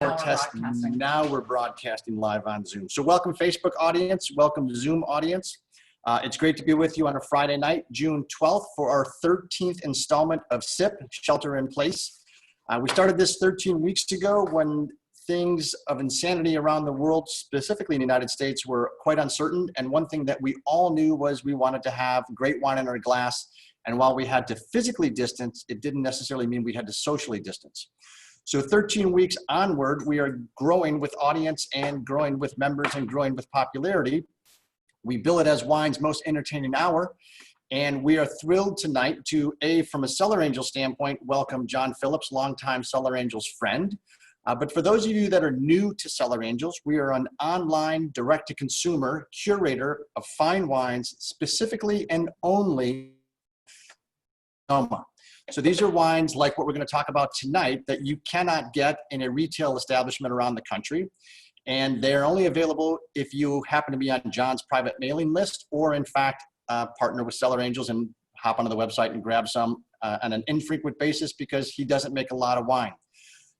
Now we're broadcasting live on Zoom. So welcome Facebook audience, welcome Zoom audience. It's great to be with you on a Friday night, June 12th, for our 13th installment of SIP, Shelter in Place. We started this 13 weeks ago when things of insanity around the world, specifically in the United States, were quite uncertain. And one thing that we all knew was we wanted to have great wine in our glass. And while we had to physically distance, it didn't necessarily mean we had to socially distance. So 13 weeks onward, we are growing with audience and growing with members and growing with popularity. We bill it as wine's most entertaining hour. And we are thrilled tonight to, from a Cellar Angels standpoint, welcome John Phillips, longtime Cellar Angels friend. But for those of you that are new to Cellar Angels, we are an online direct-to-consumer curator of fine wines, specifically and only Sonoma. So these are wines like what we're going to talk about tonight that you cannot get in a retail establishment around the country. And they're only available if you happen to be on John's private mailing list or, in fact, partner with Cellar Angels and hop onto the website and grab some on an infrequent basis because he doesn't make a lot of wine.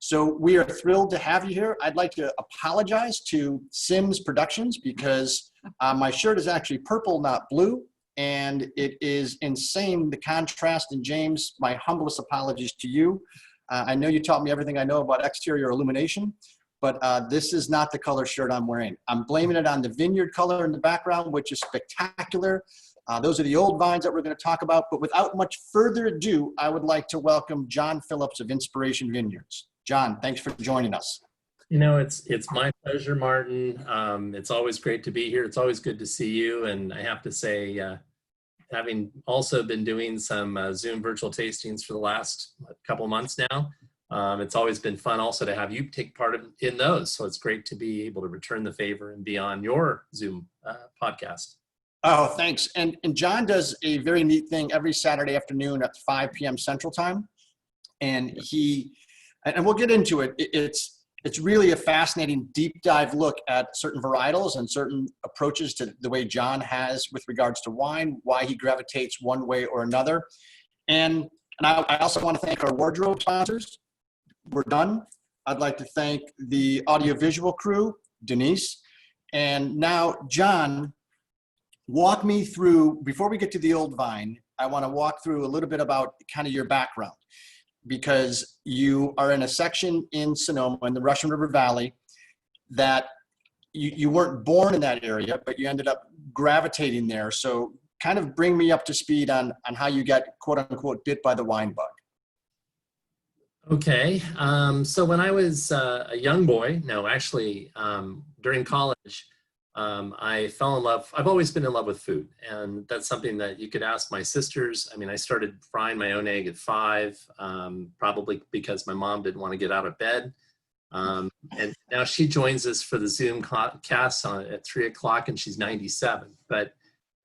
So we are thrilled to have you here. I'd like to apologize to Sims Productions because my shirt is actually purple, not blue. And it is insane, the contrast. And James, my humblest apologies to you. I know you taught me everything I know about exterior illumination, but this is not the color shirt I'm wearing. I'm blaming it on the vineyard color in the background, which is spectacular. Those are the old vines that we're going to talk about. But without much further ado, I would like to welcome John Phillips of Inspiration Vineyards. John, thanks for joining us. You know, it's my pleasure, Martin. It's always great to be here. It's always good to see you. And I have to say, having also been doing some Zoom virtual tastings for the last couple of months now, it's always been fun also to have you take part in those. So it's great to be able to return the favor and be on your Zoom podcast. Oh, thanks. And John does a very neat thing every Saturday afternoon at 5 p.m. Central Time. And we'll get into it. It's really a fascinating deep dive look at certain varietals and certain approaches to the way John has with regards to wine, why he gravitates one way or another. And I also want to thank our wardrobe sponsors. We're done. I'd like to thank the audiovisual crew, Denise. And now, John, walk me through, before we get to the old vine, I want to walk through a little bit about kind of your background, because you are in a section in Sonoma, in the Russian River Valley, that you weren't born in that area, but you ended up gravitating there. So kind of bring me up to speed on how you got, quote unquote, bit by the wine bug. Okay, so when I was a young boy, during college, I fell in love. I've always been in love with food, and that's something that you could ask my sisters. I mean, I started frying my own egg at 5, probably because my mom didn't want to get out of bed. And now she joins us for the Zoom cast at 3 o'clock, and she's 97. But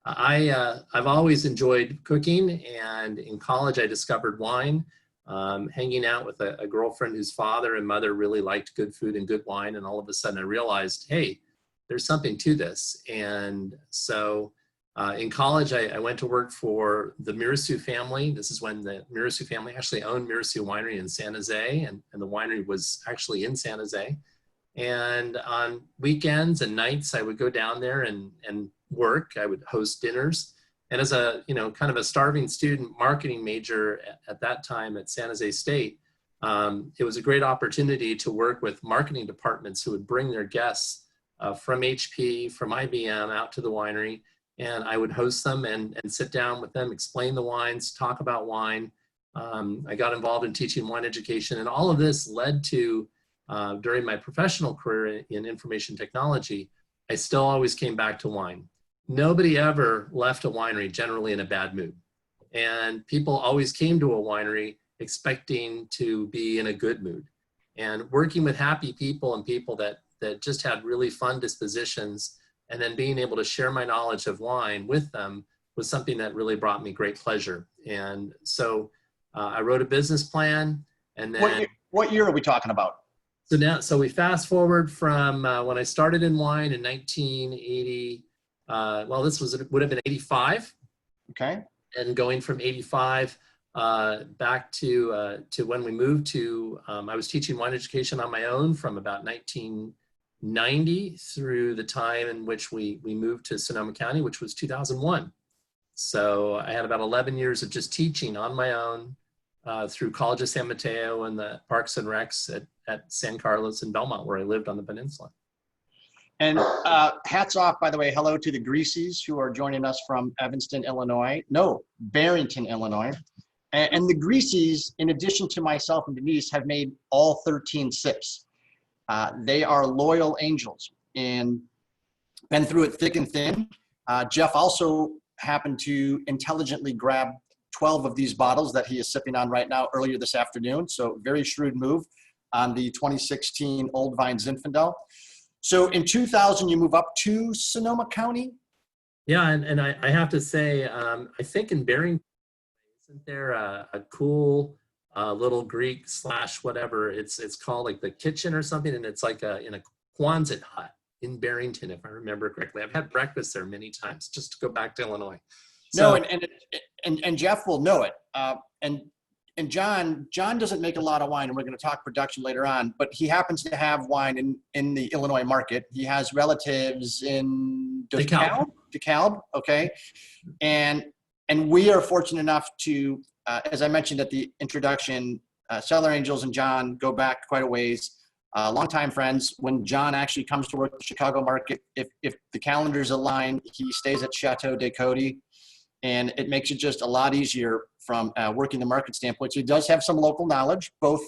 I've always enjoyed cooking, and in college I discovered wine, hanging out with a girlfriend whose father and mother really liked good food and good wine, and all of a sudden I realized, hey, there's something to this. And so in college, I went to work for the Mirasu family. This is when the Mirasu family actually owned Mirasu Winery in San Jose, and the winery was actually in San Jose. And on weekends and nights, I would go down there and work. I would host dinners. And as a, kind of a starving student marketing major at that time at San Jose State, it was a great opportunity to work with marketing departments who would bring their guests from HP, from IBM out to the winery, and I would host them and sit down with them, explain the wines, talk about wine. I got involved in teaching wine education, and all of this led to, during my professional career in information technology, I still always came back to wine. Nobody ever left a winery generally in a bad mood. And people always came to a winery expecting to be in a good mood. And working with happy people and people that just had really fun dispositions, and then being able to share my knowledge of wine with them was something that really brought me great pleasure. And so I wrote a business plan, and then— What year are we talking about? So we fast forward from when I started in wine in 1980, would have been 85. Okay. And going from 85 back to when we moved to, I was teaching wine education on my own from about 1990 through the time in which we moved to Sonoma County, which was 2001. So I had about 11 years of just teaching on my own through College of San Mateo and the Parks and Recs at San Carlos and Belmont, where I lived on the peninsula. And hats off, by the way, hello to the Greasies who are joining us from Evanston, Illinois. No, Barrington, Illinois. And the Greasies, in addition to myself and Denise, have made all 13 sips. They are loyal angels and been through it thick and thin. Jeff also happened to intelligently grab 12 of these bottles that he is sipping on right now earlier this afternoon. So very shrewd move on the 2016 Old Vine Zinfandel. So in 2000, you move up to Sonoma County? Yeah, and I have to say, I think in Barrington, isn't there a cool little Greek / whatever, it's called like the kitchen or something, and it's like in a Quonset hut in Barrington, if I remember correctly. I've had breakfast there many times, just to go back to Illinois. So, no, and Jeff will know it. And John doesn't make a lot of wine, and we're going to talk production later on, but he happens to have wine in the Illinois market. He has relatives in DeKalb, okay? And we are fortunate enough to, as I mentioned at the introduction, Cellar Angels and John go back quite a ways, longtime friends. When John actually comes to work the Chicago market, if the calendars align, he stays at Chateau de Cody, and it makes it just a lot easier from working the market standpoint. So he does have some local knowledge, both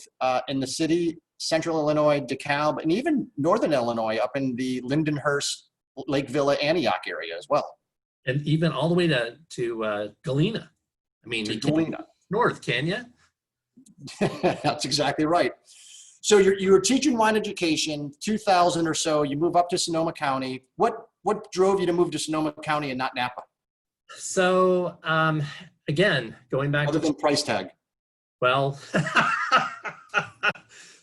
in the city, central Illinois, DeKalb, and even northern Illinois, up in the Lindenhurst, Lake Villa, Antioch area as well. And even all the way to Galena. I mean, to Galena. North, can you? That's exactly right. So you were teaching wine education, 2000 or so. You move up to Sonoma County. What drove you to move to Sonoma County and not Napa? So again, going back other than price tag. Well,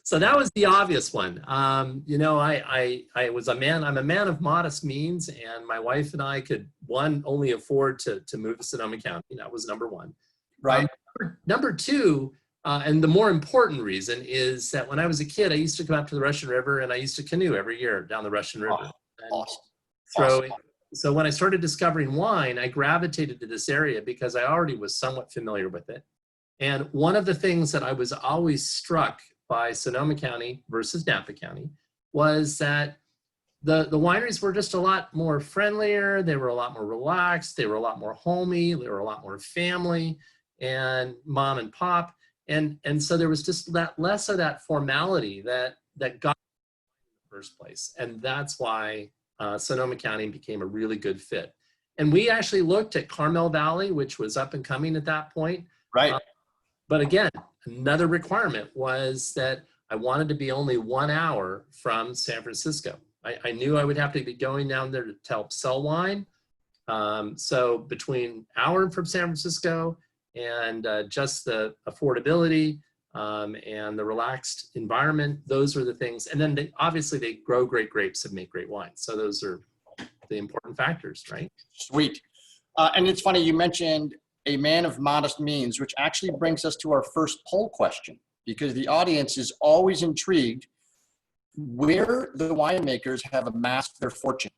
so that was the obvious one. You know, I'm a man of modest means, and my wife and I could only afford to move to Sonoma County. That was number one. Right. Number two, and the more important reason is that when I was a kid, I used to come up to the Russian River, and I used to canoe every year down the Russian River. Awesome. So when I started discovering wine, I gravitated to this area because I already was somewhat familiar with it. And one of the things that I was always struck by Sonoma County versus Napa County was that the wineries were just a lot more friendlier. They were a lot more relaxed. They were a lot more homey. They were a lot more family and mom and pop. And so there was just less of that formality that got in the first place. And that's why Sonoma County became a really good fit. And we actually looked at Carmel Valley, which was up and coming at that point. Right. But again, another requirement was that I wanted to be only 1 hour from San Francisco. I knew I would have to be going down there to help sell wine. So between hour from San Francisco and just the affordability and the relaxed environment, those are the things. And then obviously they grow great grapes and make great wine. So those are the important factors, right? Sweet. And it's funny, you mentioned a man of modest means, which actually brings us to our first poll question, because the audience is always intrigued where the winemakers have amassed their fortune.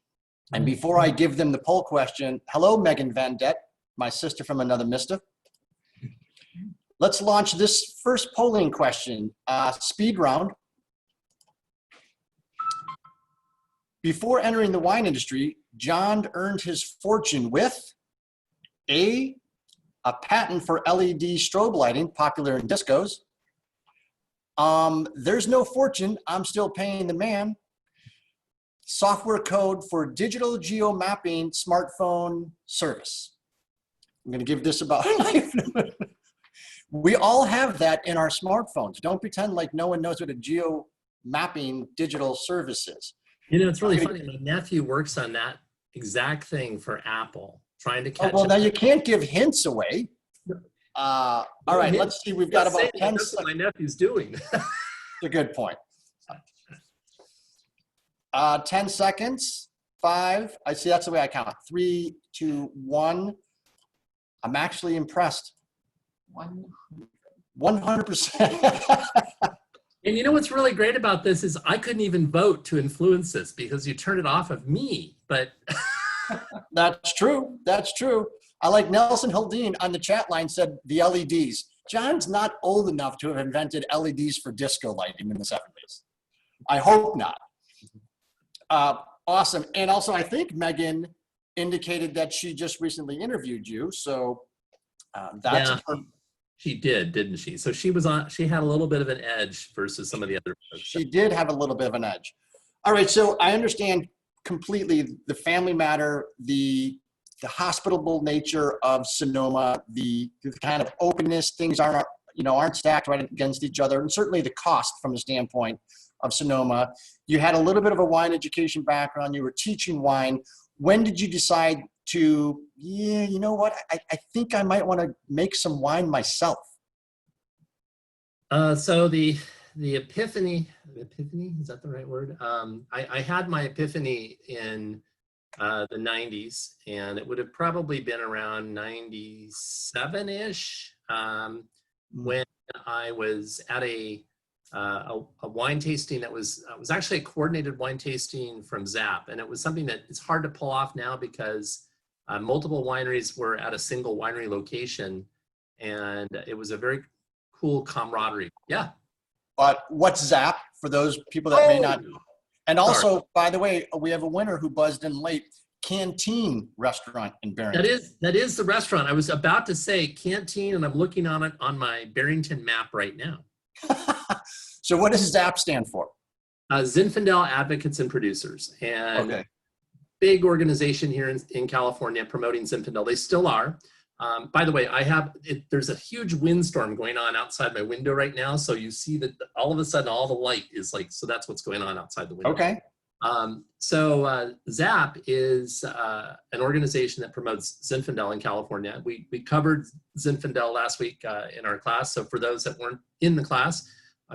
And before I give them the poll question, hello, Megan Van Det, my sister from another mister. Let's launch this first polling question, speed round. Before entering the wine industry, John earned his fortune with A, a patent for LED strobe lighting, popular in discos. There's no fortune, I'm still paying the man. Software code for digital geo-mapping smartphone service. I'm gonna give this about, we all have that in our smartphones. Don't pretend like no one knows what a geo-mapping digital service is. It's really funny. My nephew works on that exact thing for Apple, trying to catch. Oh, well, now you can't give hints away. All right, let's see. We've got about 10 seconds. That's what my nephew's doing. That's a good point. 10 seconds. 5. I see. That's the way I count. 3, 2, 1. I'm actually impressed. 100%. And you know what's really great about this is I couldn't even vote to influence this because you turned it off of me. But That's true. That's true. I like Nelson Haldane on the chat line said the LEDs. John's not old enough to have invented LEDs for disco lighting in the 70s. I hope not. Awesome. And also, I think Megan indicated that she just recently interviewed you. So that's yeah, she did, didn't she? So she had a little bit of an edge versus some of the other folks. She did have a little bit of an edge. All right. So I understand completely the family matter, the hospitable nature of Sonoma, the kind of openness, things aren't stacked right against each other, and certainly the cost from the standpoint of Sonoma. You had a little bit of a wine education background. You were teaching wine. When did you decide to, you know what, I think I might want to make some wine myself? So the epiphany, is that the right word? I had my epiphany in the 90s, and it would have probably been around 97-ish when I was at a wine tasting that was actually a coordinated wine tasting from Zap, and it was something that it's hard to pull off now because multiple wineries were at a single winery location, and it was a very cool camaraderie. Yeah. What's Zap for those people that may not know? And also, by the way, we have a winner who buzzed in late. Canteen Restaurant in Barrington. That is the restaurant. I was about to say Canteen, and I'm looking on it on my Barrington map right now. So what does ZAP stand for? Zinfandel Advocates and Producers. And big organization here in California promoting Zinfandel. They still are. By the way, there's a huge windstorm going on outside my window right now. So you see that all of a sudden all the light is so that's what's going on outside the window. Okay. So ZAP is an organization that promotes Zinfandel in California. We covered Zinfandel last week in our class. So for those that weren't in the class,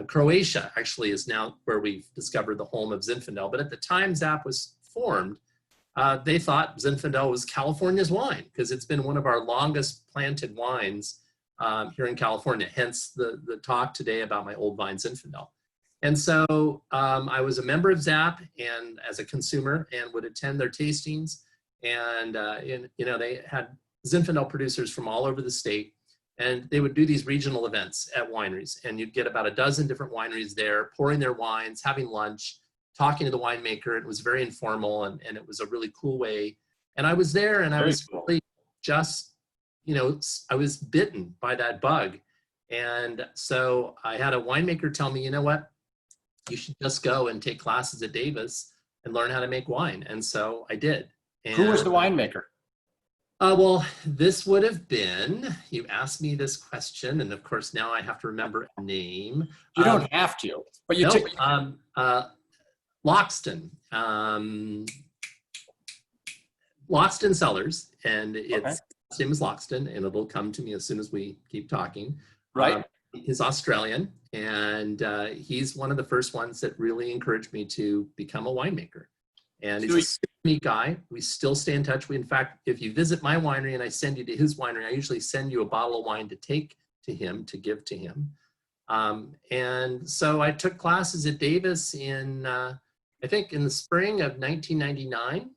Croatia actually is now where we've discovered the home of Zinfandel. But at the time ZAP was formed, they thought Zinfandel was California's wine because it's been one of our longest planted wines here in California. Hence the talk today about my old vine Zinfandel. And so I was a member of ZAP and as a consumer and would attend their tastings. And they had Zinfandel producers from all over the state, and they would do these regional events at wineries. And you'd get about a dozen different wineries there, pouring their wines, having lunch, talking to the winemaker. It was very informal, and it was a really cool way. And I was there, and I was really just, I was bitten by that bug. And so I had a winemaker tell me, you know what? You should just go and take classes at Davis and learn how to make wine. And so I did. And, who was the winemaker? Well, this would have been, you asked me this question, and of course now I have to remember a name. You don't have to, but you took Loxton. Loxton Cellars, and his name is Loxton, and it'll come to me as soon as we keep talking. Right. He's Australian, and he's one of the first ones that really encouraged me to become a winemaker. And he's a super neat guy. We still stay in touch. In fact, if you visit my winery and I send you to his winery, I usually send you a bottle of wine to take to him, to give to him. And so I took classes at Davis in, I think in the spring of 1999.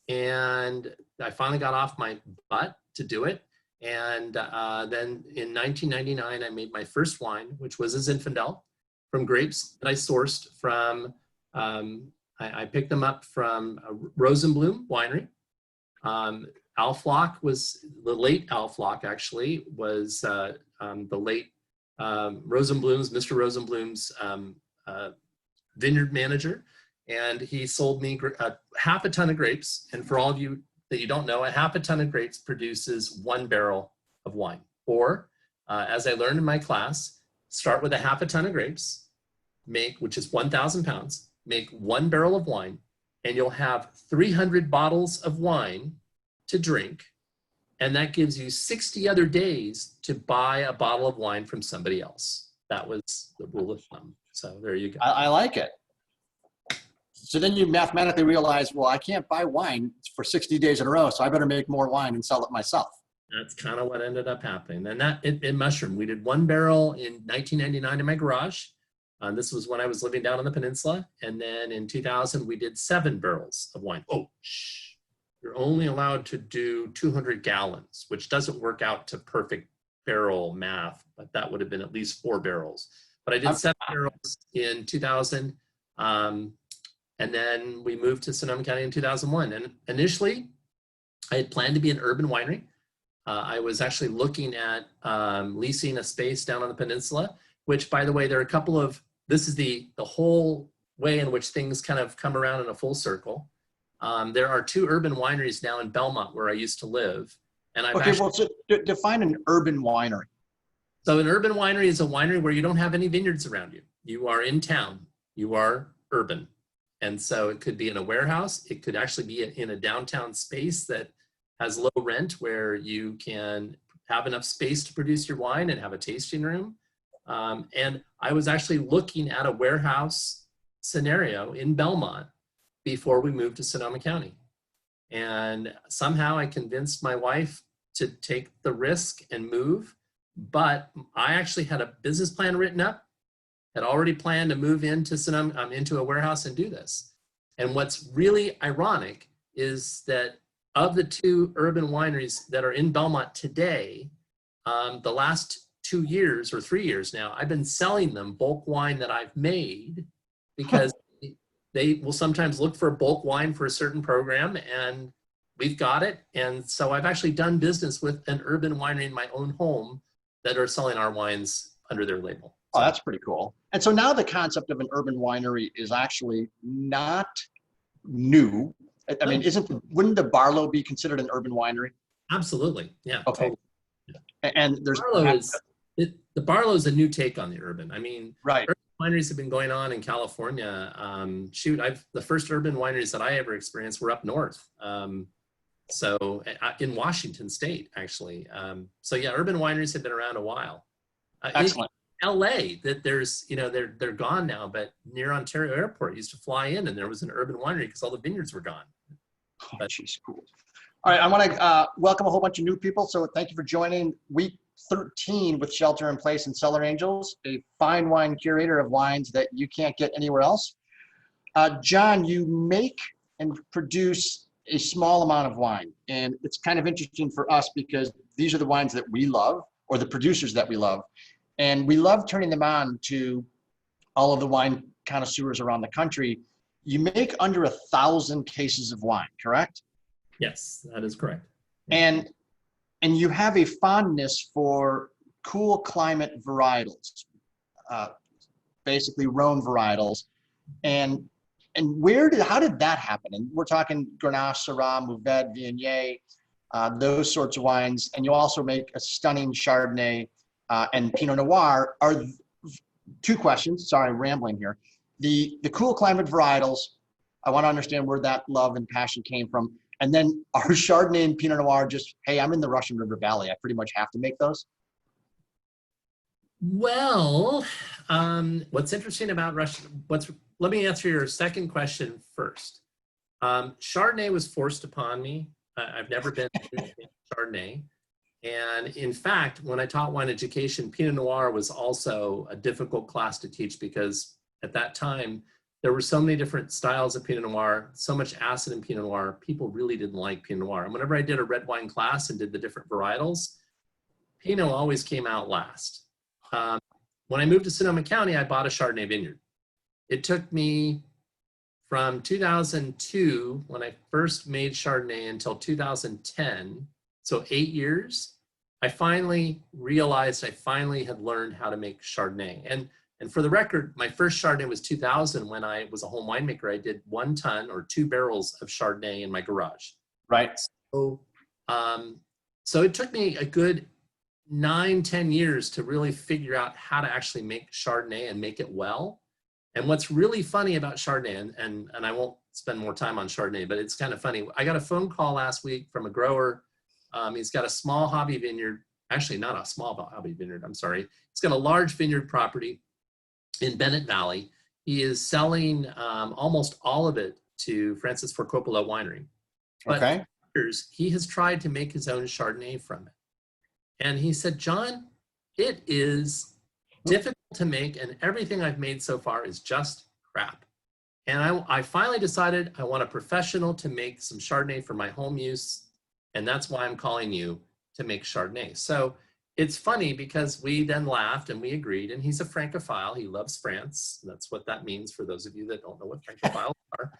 And I finally got off my butt to do it. And then in 1999, I made my first wine, which was a Zinfandel from grapes that I sourced from, I picked them up from Rosenblum Winery. Alflock was, the late Alflock actually, was the late Rosenblum's, Mr. Rosenblum's vineyard manager. And he sold me half a ton of grapes. And for all of you that you don't know, a half a ton of grapes produces 1 barrel of wine. Or, as I learned in my class, start with a half a ton of grapes, which is 1,000 pounds, make 1 barrel of wine, and you'll have 300 bottles of wine to drink. And that gives you 60 other days to buy a bottle of wine from somebody else. That was the rule of thumb. So there you go. I like it. So then you mathematically realize, well, I can't buy wine for 60 days in a row, so I better make more wine and sell it myself. That's kind of what ended up happening. And that it mushroomed. We did 1 barrel in 1999 in my garage. This was when I was living down on the peninsula. And then in 2000, we did 7 barrels of wine. Oh, shh. You're only allowed to do 200 gallons, which doesn't work out to perfect barrel math, but that would have been at least 4 barrels. But I did 7 barrels in 2000. And then we moved to Sonoma County in 2001. And initially, I had planned to be an urban winery. I was actually looking at leasing a space down on the peninsula, which, by the way, there are a couple of, this is the whole way in which things kind of come around in a full circle. There are 2 urban wineries now in Belmont where I used to live. And I've well, so define an urban winery. So an urban winery is a winery where you don't have any vineyards around you. You are in town. You are urban. And so it could be in a warehouse. It could actually be in a downtown space that has low rent where you can have enough space to produce your wine and have a tasting room. And I was actually looking at a warehouse scenario in Belmont before we moved to Sonoma County. And somehow I convinced my wife to take the risk and move. But I actually had a business plan written up, had already planned to move into Sonoma, into a warehouse and do this. And what's really ironic is that of the 2 urban wineries that are in Belmont today, the last 2 years or 3 years now, I've been selling them bulk wine that I've made because they will sometimes look for bulk wine for a certain program, and we've got it. And so I've actually done business with an urban winery in my own home that are selling our wines under their label. Oh, that's pretty cool. And so now the concept of an urban winery is actually not new. I mean, wouldn't the Barlow be considered an urban winery? Absolutely, yeah. Okay. Totally. And there's the Barlow is a new take on the urban. I mean, right. Urban wineries have been going on in California. The first urban wineries that I ever experienced were up north. So in Washington State, actually. So yeah, urban wineries have been around a while. Excellent. In LA, that there's, they're gone now, but near Ontario Airport, used to fly in and there was an urban winery because all the vineyards were gone. Oh, geez, cool. All right, I want to welcome a whole bunch of new people. So thank you for joining week 13 with Shelter in Place and Cellar Angels, a fine wine curator of wines that you can't get anywhere else. John, you make and produce a small amount of wine. And it's kind of interesting for us because these are the wines that we love, or the producers that we love. And we love turning them on to all of the wine connoisseurs around the country. You make under 1,000 cases of wine, correct? Yes, that is correct. And you have a fondness for cool climate varietals, basically Rhone varietals. And how did that happen? And we're talking Grenache, Syrah, Mourvèdre, Viognier, those sorts of wines. And you also make a stunning Chardonnay and Pinot Noir. Are 2 questions, sorry, I'm rambling here. The cool climate varietals, I want to understand where that love and passion came from. And then are Chardonnay and Pinot Noir just, hey, I'm in the Russian River Valley, I pretty much have to make those? Well, what's interesting about let me answer your second question first. Chardonnay was forced upon me. I've never been to Chardonnay. And in fact, when I taught wine education, Pinot Noir was also a difficult class to teach because at that time, there were so many different styles of Pinot Noir, so much acid in Pinot Noir, people really didn't like Pinot Noir. And whenever I did a red wine class and did the different varietals, Pinot always came out last. When I moved to Sonoma County, I bought a Chardonnay vineyard. It took me from 2002, when I first made Chardonnay, until 2010, so 8 years, I finally realized I finally had learned how to make Chardonnay. And for the record, my first Chardonnay was 2000 when I was a home winemaker. I did 1 ton or 2 barrels of Chardonnay in my garage. Right. So it took me a good 9-10 years to really figure out how to actually make Chardonnay and make it well. And what's really funny about Chardonnay, and I won't spend more time on Chardonnay, but it's kind of funny. I got a phone call last week from a grower. He's got a small hobby vineyard, actually not a small hobby vineyard, I'm sorry. He's got a large vineyard property in Bennett Valley. He is selling almost all of it to Francis Ford Coppola Winery. But okay. for years, he has tried to make his own Chardonnay from it. And he said, John, it is difficult to make, and everything I've made so far is just crap. And I finally decided I want a professional to make some Chardonnay for my home use. And that's why I'm calling you to make Chardonnay. So it's funny because we then laughed and we agreed. And he's a Francophile. He loves France. That's what that means for those of you that don't know what Francophiles are.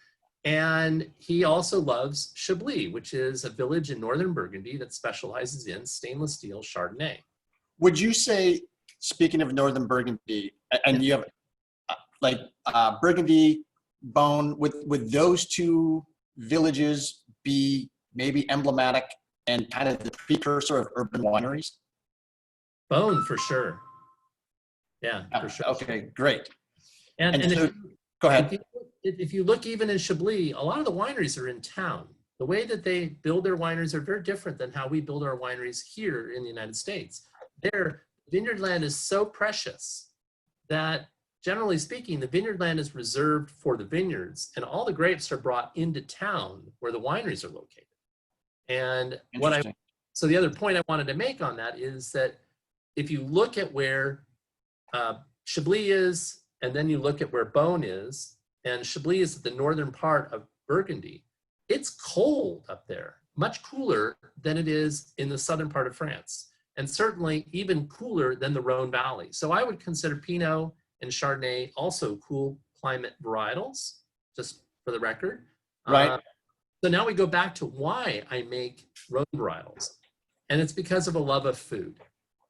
And he also loves Chablis, which is a village in northern Burgundy that specializes in stainless steel Chardonnay. Would you say, speaking of northern Burgundy, and you have like Burgundy, Beaune, would those two villages be maybe emblematic and kind of the precursor of urban wineries? Beaune, for sure. Yeah, for sure. Okay, great. And so, go ahead. If you look even in Chablis, a lot of the wineries are in town. The way that they build their wineries are very different than how we build our wineries here in the United States. Their vineyard land is so precious that, generally speaking, the vineyard land is reserved for the vineyards, and all the grapes are brought into town where the wineries are located. And so the other point I wanted to make on that is that if you look at where Chablis is, and then you look at where Beaune is, and Chablis is at the northern part of Burgundy, it's cold up there, much cooler than it is in the southern part of France, and certainly even cooler than the Rhone Valley. So I would consider Pinot and Chardonnay also cool climate varietals, just for the record. Right. So now we go back to why I make Rhone varietals, and it's because of a love of food.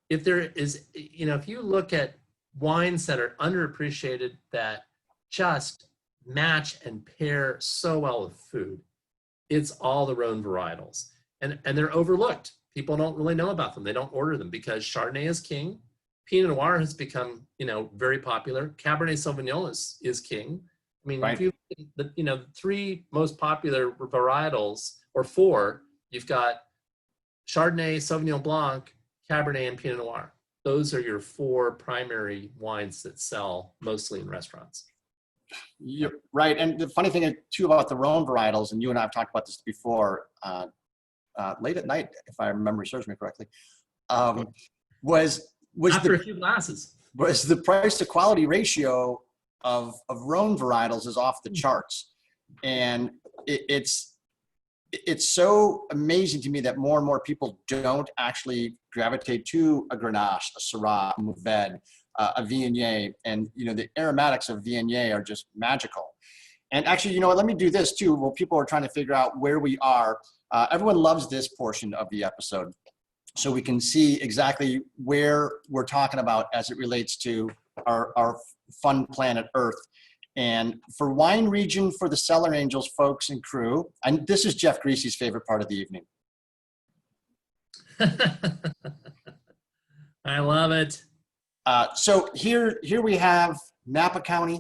If there is, if you look at wines that are underappreciated that just match and pair so well with food, it's all the Rhone varietals. And they're overlooked. People don't really know about them. They don't order them because Chardonnay is king. Pinot Noir has become, very popular. Cabernet Sauvignon is king. I mean, right. If you, the three most popular varietals, or four, you've got Chardonnay, Sauvignon Blanc, Cabernet, and Pinot Noir. Those are your four primary wines that sell mostly in restaurants. You're right. And the funny thing too about the Rhone varietals, and you and I have talked about this before, late at night, if I remember serves me correctly, was after a few glasses, was the price to quality ratio of Rhone varietals is off the charts. And it's so amazing to me that more and more people don't actually gravitate to a Grenache, a Syrah, a Mourvèdre, a Viognier, and the aromatics of Viognier are just magical. And actually, let me do this too. While people are trying to figure out where we are, everyone loves this portion of the episode, so we can see exactly where we're talking about as it relates to our fun planet Earth. And for wine region for the Cellar Angels folks and crew, and this is Jeff Greasy's favorite part of the evening. I love it. So here we have Napa County,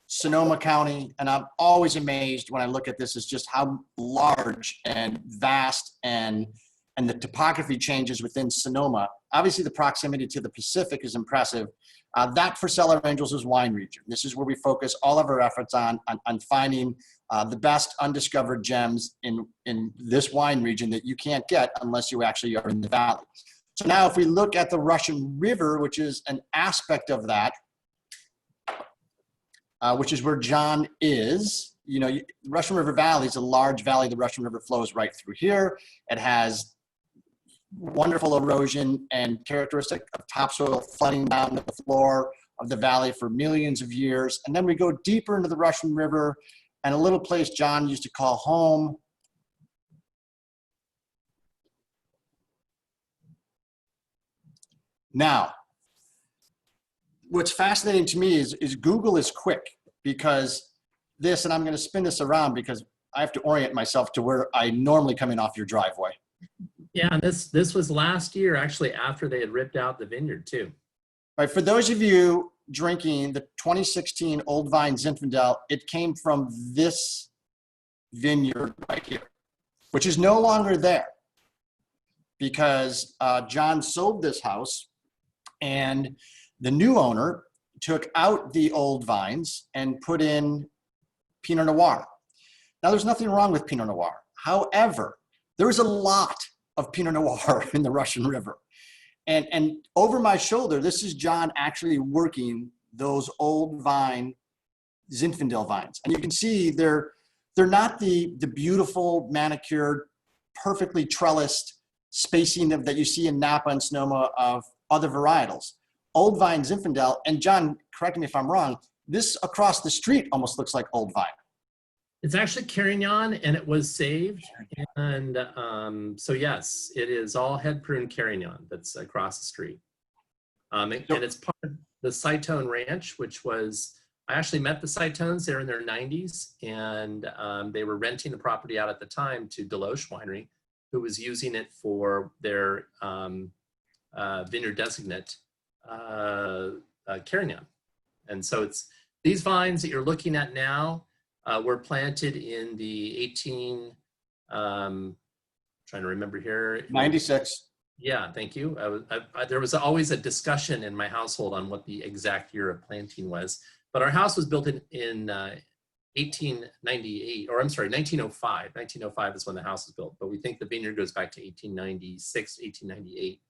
Sonoma County, and I'm always amazed when I look at this is just how large and vast and the topography changes within Sonoma. Obviously, the proximity to the Pacific is impressive. That for Cellar Angels is wine region. This is where we focus all of our efforts on finding the best undiscovered gems in this wine region that you can't get unless you actually are in the valley. So now if we look at the Russian River, which is an aspect of that, which is where John is, the Russian River Valley is a large valley. The Russian River flows right through here. It has wonderful erosion and characteristic of topsoil flooding down the floor of the valley for millions of years. And then we go deeper into the Russian River and a little place John used to call home. Now, what's fascinating to me is Google is quick, because this, and I'm going to spin this around because I have to orient myself to where I normally come in off your driveway. Yeah, and this was last year, actually, after they had ripped out the vineyard too. Right, for those of you drinking the 2016 Old Vine Zinfandel, it came from this vineyard right here, which is no longer there because John sold this house and the new owner took out the old vines and put in Pinot Noir. Now, there's nothing wrong with Pinot Noir. However, there is a lot of Pinot Noir in the Russian River. And over my shoulder, this is John actually working those old Vine Zinfandel vines. And you can see they're not the beautiful manicured, perfectly trellised spacing that you see in Napa and Sonoma of other varietals. Old Vine Zinfandel, and John, correct me if I'm wrong, this across the street almost looks like old Vine. It's actually Carignan, and it was saved. And so yes, it is all head prune Carignan that's across the street. And it's part of the Cytone Ranch, which was, I actually met the Cytones. They're in their 90s, and they were renting the property out at the time to Deloche Winery, who was using it for their vineyard designate, Carignan. And so it's these vines that you're looking at now were planted in the trying to remember here. 96. Yeah, thank you. There was always a discussion in my household on what the exact year of planting was. But our house was built in 1898, or I'm sorry, 1905. 1905 is when the house was built. But we think the vineyard goes back to 1896, 1898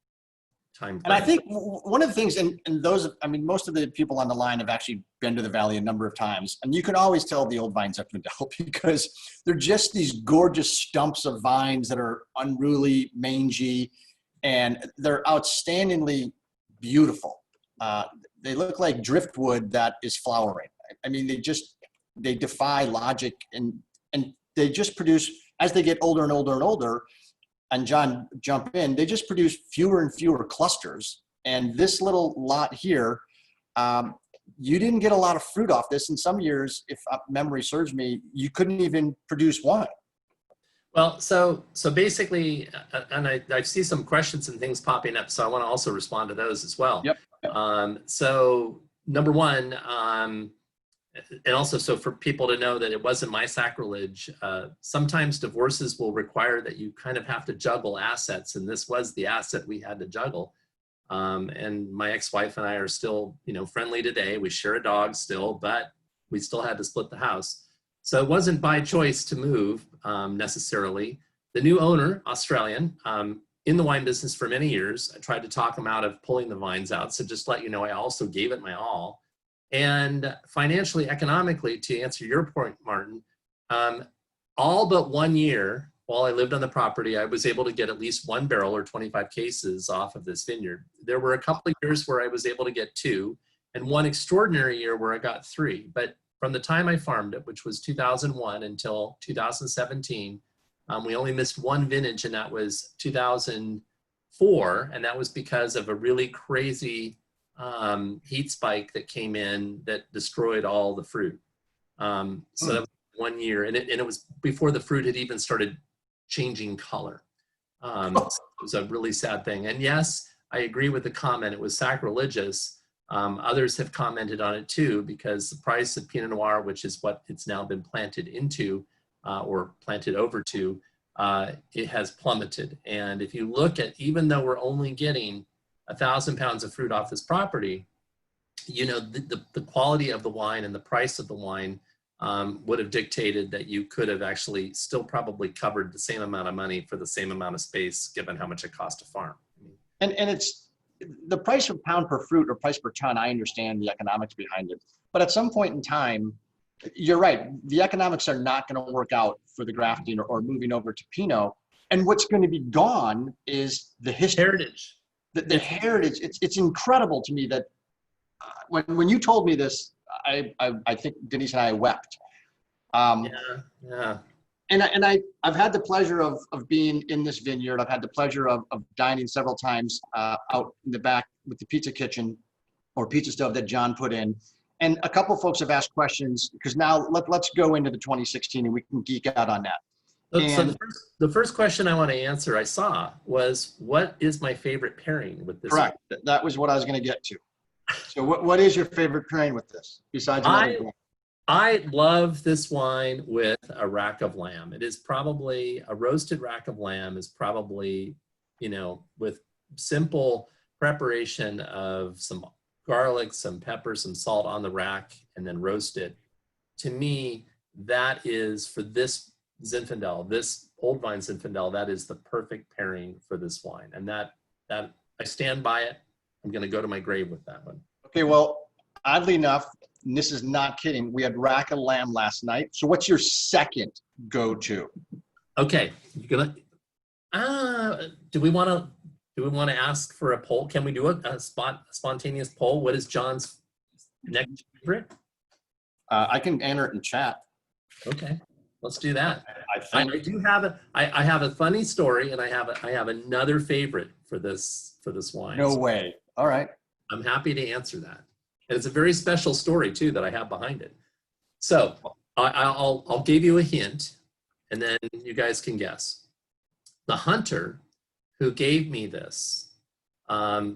time frame. And I think one of the things, and those, I mean, most of the people on the line have actually been to the valley a number of times. And you can always tell the old vines up in Zinfandel because they're just these gorgeous stumps of vines that are unruly, mangy, and they're outstandingly beautiful. They look like driftwood that is flowering. I mean, they defy logic, and they just produce, as they get older and older and older, and John, jump in, they just produce fewer and fewer clusters. And this little lot here, you didn't get a lot of fruit off this. In some years, if memory serves me, you couldn't even produce one. Well, so basically, and I see some questions and things popping up, so I want to also respond to those as well. Yep. So number one, and also so for people to know that it wasn't my sacrilege, sometimes divorces will require that you kind of have to juggle assets, and this was the asset we had to juggle. And my ex-wife and I are still, friendly today. We share a dog still, but we still had to split the house. So it wasn't by choice to move necessarily. The new owner, Australian, in the wine business for many years, I tried to talk him out of pulling the vines out. So just to let you know, I also gave it my all. And financially, economically, to answer your point, Martin, all but 1 year while I lived on the property, I was able to get at least 1 barrel or 25 cases off of this vineyard. There were a couple of years where I was able to get 2, and one extraordinary year where I got 3. But from the time I farmed it, which was 2001 until 2017, we only missed 1 vintage, and that was 2004. And that was because of a really crazy heat spike that came in that destroyed all the fruit. So that was 1 year, and it was before the fruit had even started changing color. So it was a really sad thing. And yes, I agree with the comment. It was sacrilegious. Others have commented on it too, because the price of Pinot Noir, which is what it's now been planted into or planted over to, it has plummeted. And if you look at, even though we're only getting 1,000 pounds of fruit off this property, the quality of the wine and the price of the wine would have dictated that you could have actually still probably covered the same amount of money for the same amount of space, given how much it costs to farm. And it's the price per pound per fruit or price per ton. I understand the economics behind it, but at some point in time, you're right. The economics are not going to work out for the grafting or moving over to Pinot. And what's going to be gone is the history. Heritage. The heritage. It's incredible to me that when you told me this, I think Denise and I wept. Yeah. And I've had the pleasure of being in this vineyard. I've had the pleasure of dining several times out in the back with the pizza kitchen or pizza stove that John put in. And a couple folks have asked questions, because now let's go into the 2016 and we can geek out on that. So the first question I want to answer I saw was, what is my favorite pairing with this? Correct. That was what I was going to get to. So what is your favorite pairing with this besides another wine? I love this wine with a rack of lamb. It is probably a roasted rack of lamb is probably, with simple preparation of some garlic, some pepper, some salt on the rack, and then roast it. To me, that is, for this Zinfandel, this Old Vine Zinfandel, that is the perfect pairing for this wine. And that I stand by it. I'm going to go to my grave with that one. Okay, well, oddly enough, and this is not kidding, we had rack of lamb last night. So what's your second go-to? Okay, you're gonna. Do we want to ask for a poll? Can we do a spontaneous poll? What is John's next favorite? I can enter it in chat. Okay, let's do that. I I do have I have a funny story, and I have another favorite for this wine. No way. All right. I'm happy to answer that. And it's a very special story too that I have behind it. So I'll give you a hint, and then you guys can guess. The hunter who gave me this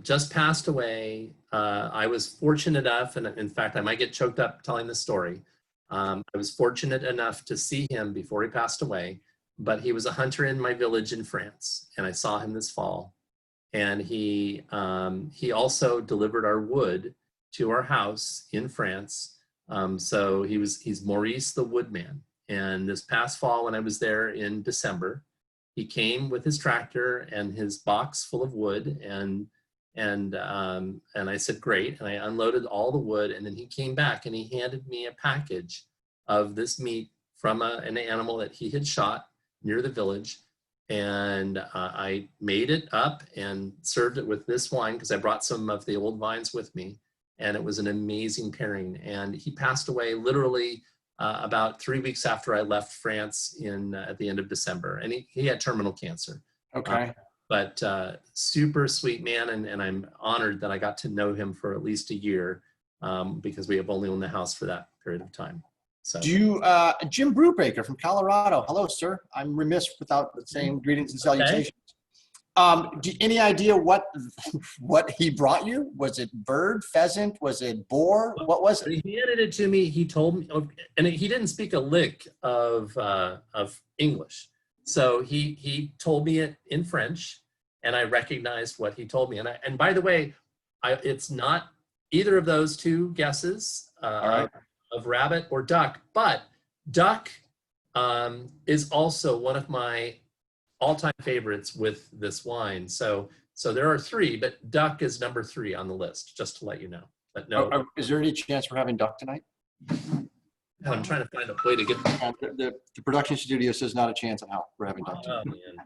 just passed away. I was fortunate enough, and in fact, I might get choked up telling this story. I was fortunate enough to see him before he passed away, but he was a hunter in my village in France, and I saw him this fall. And he also delivered our wood to our house in France. So he's Maurice the Woodman. And this past fall, when I was there in December, he came with his tractor and his box full of wood, and I said, great. And I unloaded all the wood, and then he came back and he handed me a package of this meat from an animal that he had shot near the village. And I made it up and served it with this wine because I brought some of the old vines with me, and it was an amazing pairing. And he passed away literally about 3 weeks after I left France at the end of December, and he had terminal cancer. Okay. But super sweet man, and I'm honored that I got to know him for at least a year because we have only owned the house for that period of time. So, Jim Brubaker from Colorado. Hello, sir. I'm remiss without saying greetings and salutations. Any idea what he brought you? Was it bird, pheasant? Was it boar? What was it? He handed it to me. He told me, and he didn't speak a lick of English. So he told me it in French, and I recognized what he told me. And by the way, it's not either of those two guesses. All right. Of rabbit or duck, but duck is also one of my all-time favorites with this wine. So there are three, but duck is number 3 on the list, just to let you know. But no. Is there any chance we're having duck tonight? I'm trying to find a way to get. The production studio says not a chance in hell we're having duck tonight. Oh, man.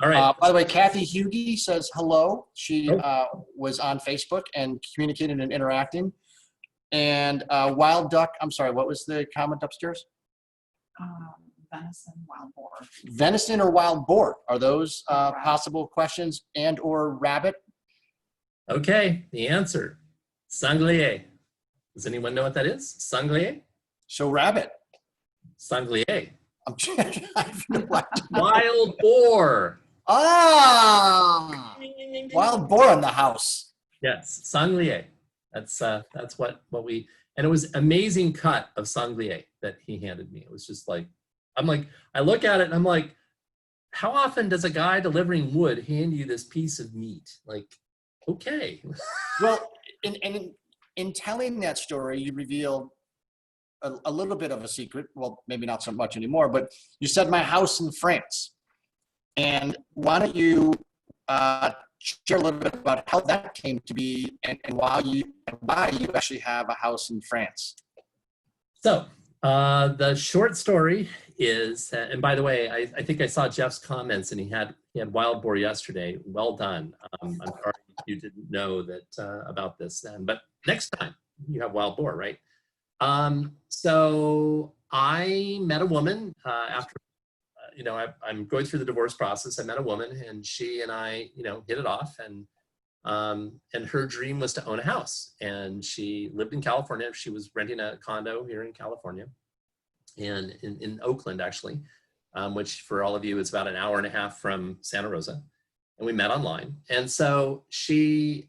All right. By the way, Kathy Hughey says hello. She was on Facebook and communicating and interacting. And wild duck, I'm sorry, what was the comment upstairs? Venison, wild boar. Venison or wild boar? Are those possible questions? And or rabbit? Okay, the answer, sanglier. Does anyone know what that is? Sanglier? So rabbit. Sanglier. I'm I have no idea. Wild boar. Ah! Wild boar in the house. Yes, sanglier. That's what we, and it was amazing cut of sanglier that he handed me. It was just like, I look at it and I'm like, how often does a guy delivering wood hand you this piece of meat? Like, okay. Well, in telling that story, you revealed a little bit of a secret. Well, maybe not so much anymore, but you said my house in France. And why don't you share a little bit about how that came to be and why you actually have a house in France? So the short story is, and by the way, I think I saw Jeff's comments, and he had wild boar yesterday. Well done. I'm sorry you didn't know that about this then, but next time you have wild boar, right? So I met a woman after. I'm going through the divorce process. I met a woman, and she and I, hit it off, and her dream was to own a house. And she lived in California. She was renting a condo here in California, and in Oakland, actually, which for all of you is about an hour and a half from Santa Rosa. And we met online. And so she,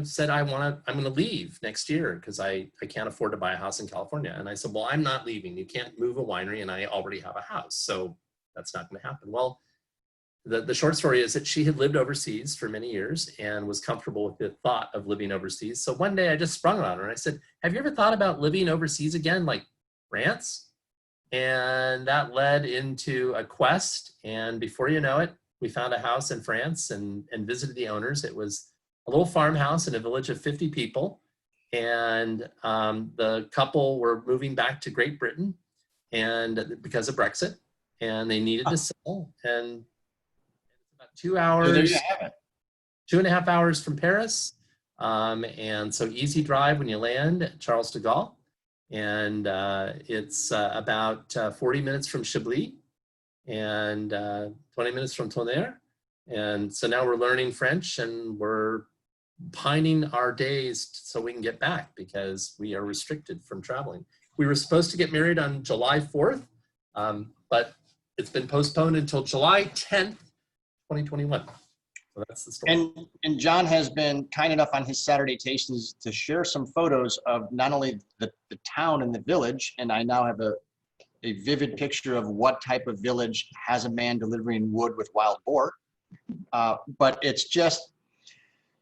said, I'm going to leave next year because I can't afford to buy a house in California. And I said, well, I'm not leaving. You can't move a winery, and I already have a house. So that's not going to happen. Well, the short story is that she had lived overseas for many years and was comfortable with the thought of living overseas. So one day I just sprung it on her and I said, have you ever thought about living overseas again, like France? And that led into a quest. And before you know it, we found a house in France and visited the owners. It was a little farmhouse in a village of 50 people. And the couple were moving back to Great Britain and because of Brexit, and they needed to sell. And about 2 hours, So there you have it. 2.5 hours from Paris. And so easy drive when you land at Charles de Gaulle. And it's about 40 minutes from Chablis and 20 minutes from Tonnerre. And so now we're learning French and we're pining our days so we can get back because we are restricted from traveling. We were supposed to get married on July 4th, but it's been postponed until July 10th, 2021. So that's the story. And John has been kind enough on his Saturday Tastings to share some photos of not only the town and the village, and I now have a vivid picture of what type of village has a man delivering wood with wild boar. But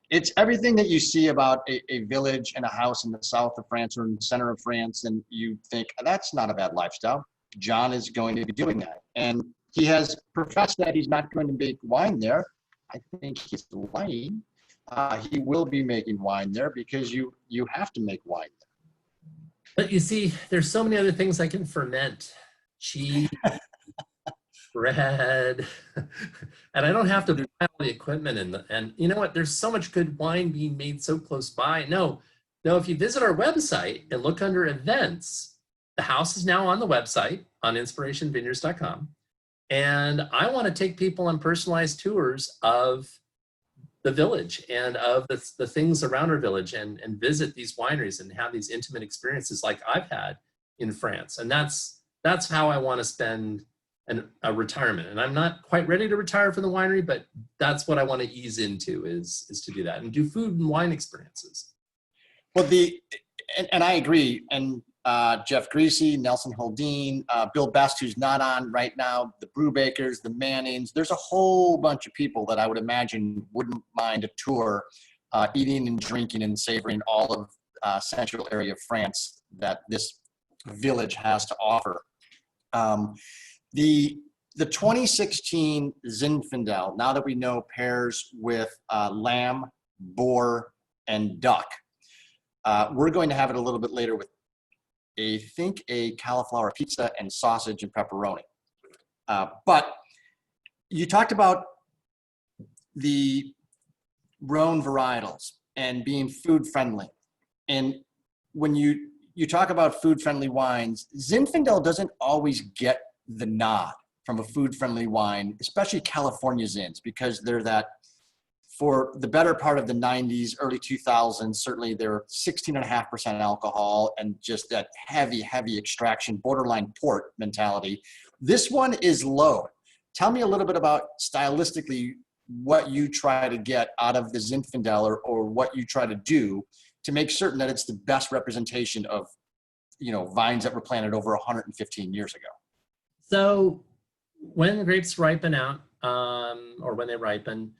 it's everything that you see about a village and a house in the south of France or in the center of France, and you think, that's not a bad lifestyle. John is going to be doing that. And he has professed that he's not going to make wine there. I think he's lying. He will be making wine there because you have to make wine there. But you see, there's so many other things I can ferment. Cheese, bread, and I don't have to buy all the equipment. And you know what? There's so much good wine being made so close by. No, if you visit our website and look under events, the house is now on the website on inspirationvineyards.com. And I want to take people on personalized tours of the village and of the things around our village and visit these wineries and have these intimate experiences like I've had in France. And that's how I want to spend a retirement. And I'm not quite ready to retire from the winery, but that's what I want to ease into is to do that and do food and wine experiences. Well, and I agree. And Jeff Greasy, Nelson Holdeen, Bill Best, who's not on right now, the Brewbakers, the Mannings. There's a whole bunch of people that I would imagine wouldn't mind a tour, eating and drinking and savoring all of central area of France that this village has to offer. The 2016 Zinfandel, now that we know, pairs with lamb, boar, and duck. We're going to have it a little bit later with I think a cauliflower pizza and sausage and pepperoni. But you talked about the Rhone varietals and being food friendly. And when you talk about food friendly wines, Zinfandel doesn't always get the nod from a food friendly wine, especially California Zins, because they're that, for the better part of the 90s, early 2000s, certainly they're 16.5% alcohol and just that heavy, heavy extraction, borderline port mentality. This one is low. Tell me a little bit about stylistically what you try to get out of the Zinfandel or what you try to do to make certain that it's the best representation of, vines that were planted over 115 years ago. So when the grapes ripen out, or when they ripen,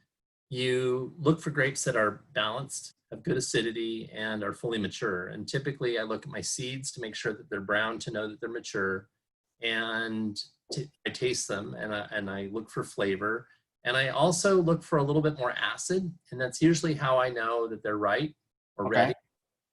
you look for grapes that are balanced, have good acidity, and are fully mature. And typically I look at my seeds to make sure that they're brown to know that they're mature. And I taste them and I look for flavor. And I also look for a little bit more acid. And that's usually how I know that they're right or ready.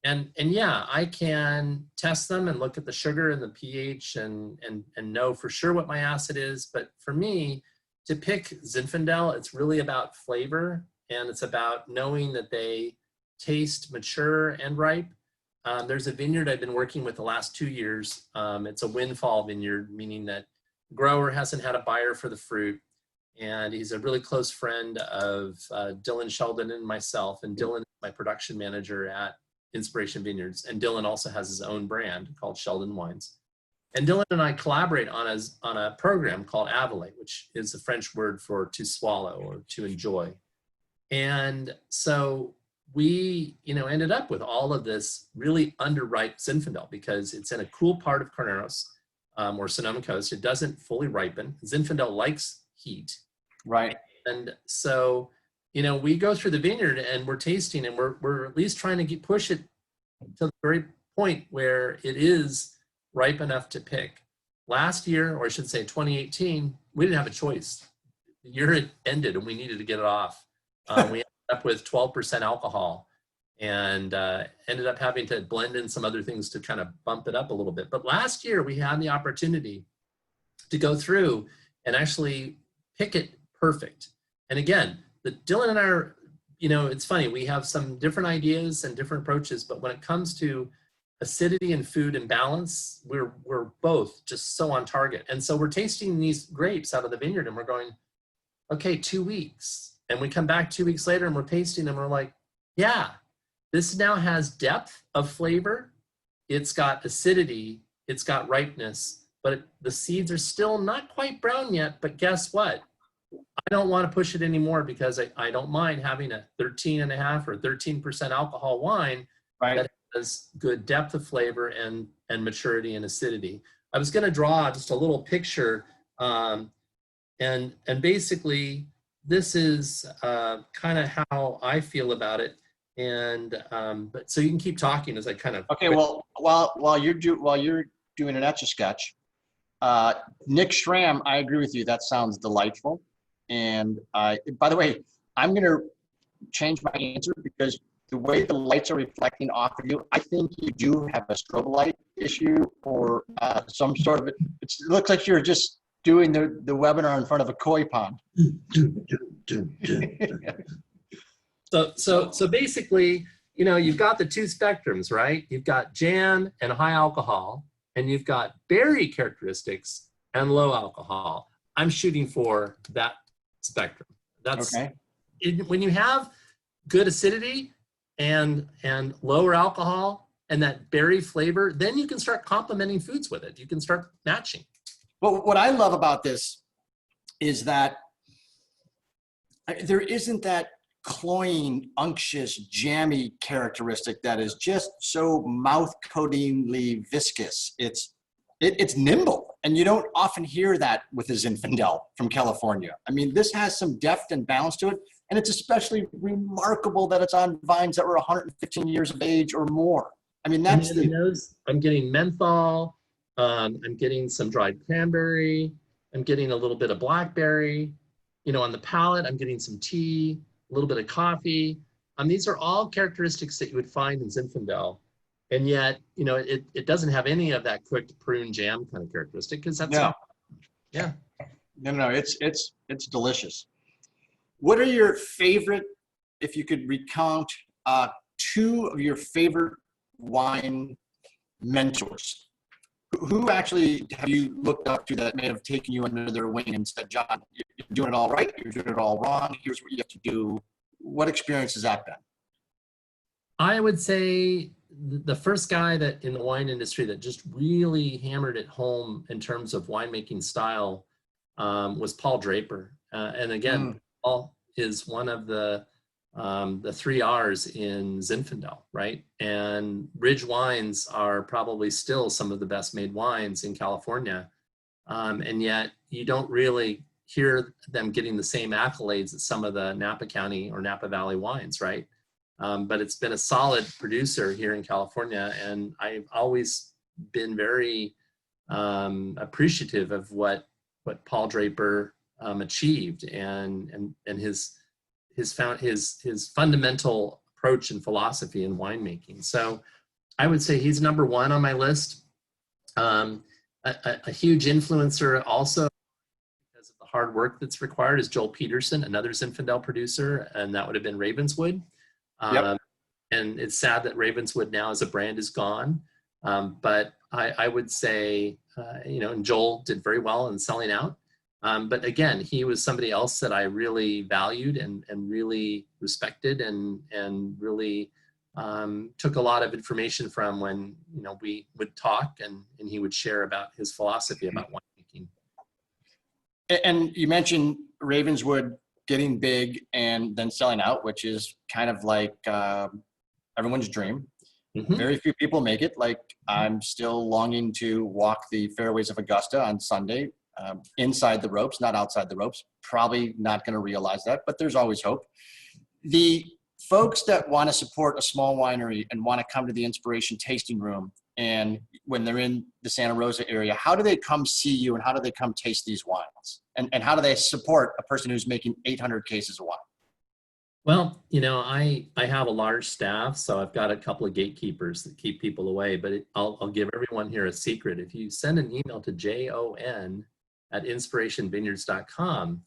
And yeah, I can test them and look at the sugar and the pH and know for sure what my acid is. But for me, to pick Zinfandel, it's really about flavor, and it's about knowing that they taste mature and ripe. There's a vineyard I've been working with the last 2 years. It's a windfall vineyard, meaning that the grower hasn't had a buyer for the fruit, and he's a really close friend of Dylan Sheldon and myself, and Dylan is my production manager at Inspiration Vineyards, and Dylan also has his own brand called Sheldon Wines. And Dylan and I collaborate on a program called avaler, which is a French word for to swallow or to enjoy. And so we, ended up with all of this really underripe Zinfandel because it's in a cool part of Carneros or Sonoma Coast. It doesn't fully ripen. Zinfandel likes heat. Right. And so, we go through the vineyard and we're tasting and we're at least trying to push it to the very point where it is ripe enough to pick. last year, or I should say 2018, we didn't have a choice. The year had ended and we needed to get it off. We ended up with 12% alcohol and ended up having to blend in some other things to kind of bump it up a little bit. But last year we had the opportunity to go through and actually pick it perfect. And again, Dylan and I are, it's funny, we have some different ideas and different approaches, but when it comes to acidity and food and balance, we're both just so on target. And so we're tasting these grapes out of the vineyard and we're going, okay, 2 weeks. And we come back 2 weeks later and we're tasting them. We're like, yeah, this now has depth of flavor. It's got acidity. It's got ripeness, but the seeds are still not quite brown yet. But guess what? I don't want to push it anymore because I don't mind having a 13.5 or 13% alcohol wine that has good depth of flavor and maturity and acidity. I was going to draw just a little picture, and basically this is kind of how I feel about it. And but so you can keep talking as I kind of. Okay, well, while you're doing an Etch-a-Sketch, Nick Schramm, I agree with you. That sounds delightful. And by the way, I'm going to change my answer because the way the lights are reflecting off of you, I think you do have a strobe light issue or some sort of it. It looks like you're just doing the webinar in front of a koi pond. So basically, you've got the two spectrums, right? You've got jam and high alcohol, and you've got berry characteristics and low alcohol. I'm shooting for that spectrum. That's okay. When you have good acidity and lower alcohol and that berry flavor, then you can start complementing foods with it. You can start matching. Well, what I love about this is that there isn't that cloying, unctuous, jammy characteristic that is just so mouth-coatingly viscous. It's nimble, and you don't often hear that with a Zinfandel from California. I mean, this has some depth and balance to it, and it's especially remarkable that it's on vines that were 115 years of age or more. I mean, that's the nose. I'm getting menthol. I'm getting some dried cranberry. I'm getting a little bit of blackberry. On the palate, I'm getting some tea, a little bit of coffee. These are all characteristics that you would find in Zinfandel. And yet, it doesn't have any of that cooked prune jam kind of characteristic because that's No, it's delicious. What are your favorite, if you could recount two of your favorite wine mentors? Who actually have you looked up to that may have taken you under their wing and said, John, you're doing it all right, you're doing it all wrong, here's what you have to do? What experience has that been? I would say the first guy that in the wine industry that just really hammered it home in terms of winemaking style was Paul Draper. And again, Paul is one of the 3 R's in Zinfandel, right? And Ridge wines are probably still some of the best made wines in California. And yet you don't really hear them getting the same accolades as some of the Napa County or Napa Valley wines, right? But it's been a solid producer here in California, and I've always been very appreciative of what Paul Draper achieved and his fundamental approach and philosophy in winemaking. So I would say he's number one on my list. A huge influencer also because of the hard work that's required is Joel Peterson, another Zinfandel producer, and that would have been Ravenswood. Yep. And it's sad that Ravenswood now as a brand is gone. But I would say, and Joel did very well in selling out. But again, he was somebody else that I really valued and really respected and really took a lot of information from when, we would talk and he would share about his philosophy about winemaking. And you mentioned Ravenswood getting big and then selling out, which is kind of like everyone's dream. Mm-hmm. Very few people make it. Like I'm still longing to walk the fairways of Augusta on Sunday, inside the ropes, not outside the ropes. Probably not going to realize that, but there's always hope. The folks that want to support a small winery and want to come to the Inspiration Tasting Room, and when they're in the Santa Rosa area, how do they come see you and how do they come taste these wines? And how do they support a person who's making 800 cases of wine? Well, I have a large staff, so I've got a couple of gatekeepers that keep people away, but I'll give everyone here a secret. If you send an email to jon@inspirationvineyards.com,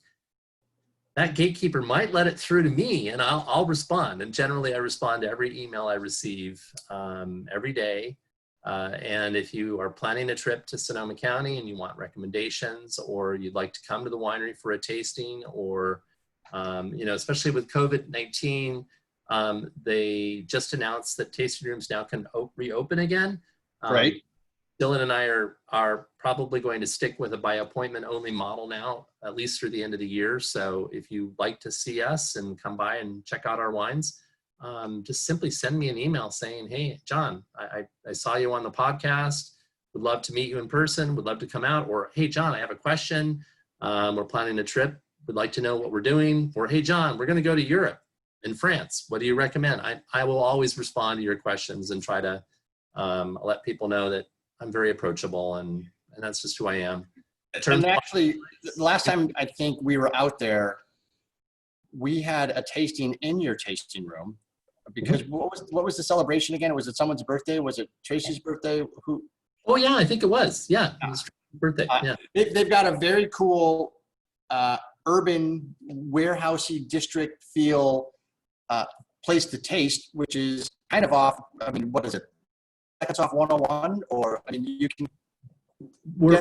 that gatekeeper might let it through to me and I'll respond. And generally I respond to every email I receive every day. And if you are planning a trip to Sonoma County and you want recommendations, or you'd like to come to the winery for a tasting, or especially with COVID-19, they just announced that tasting rooms now can reopen again. Right. Dylan and I are probably going to stick with a by appointment only model now, at least through the end of the year. So if you'd like to see us and come by and check out our wines, just simply send me an email saying, hey, John, I saw you on the podcast. Would love to meet you in person. Would love to come out. Or, hey, John, I have a question. We're planning a trip. Would like to know what we're doing. Or, hey, John, we're going to go to Europe and France. What do you recommend? I will always respond to your questions and try to let people know that I'm very approachable, and that's just who I am. And actually, the last time I think we were out there, we had a tasting in your tasting room, because what was the celebration again? Was it someone's birthday? Was it Tracy's birthday? Who? Oh yeah, I think it was. Yeah, it was Tracy's birthday. Yeah. They've got a very cool urban warehousey district feel place to taste, which is kind of off. I mean, what is it? It's off 101, or I mean, you can. We're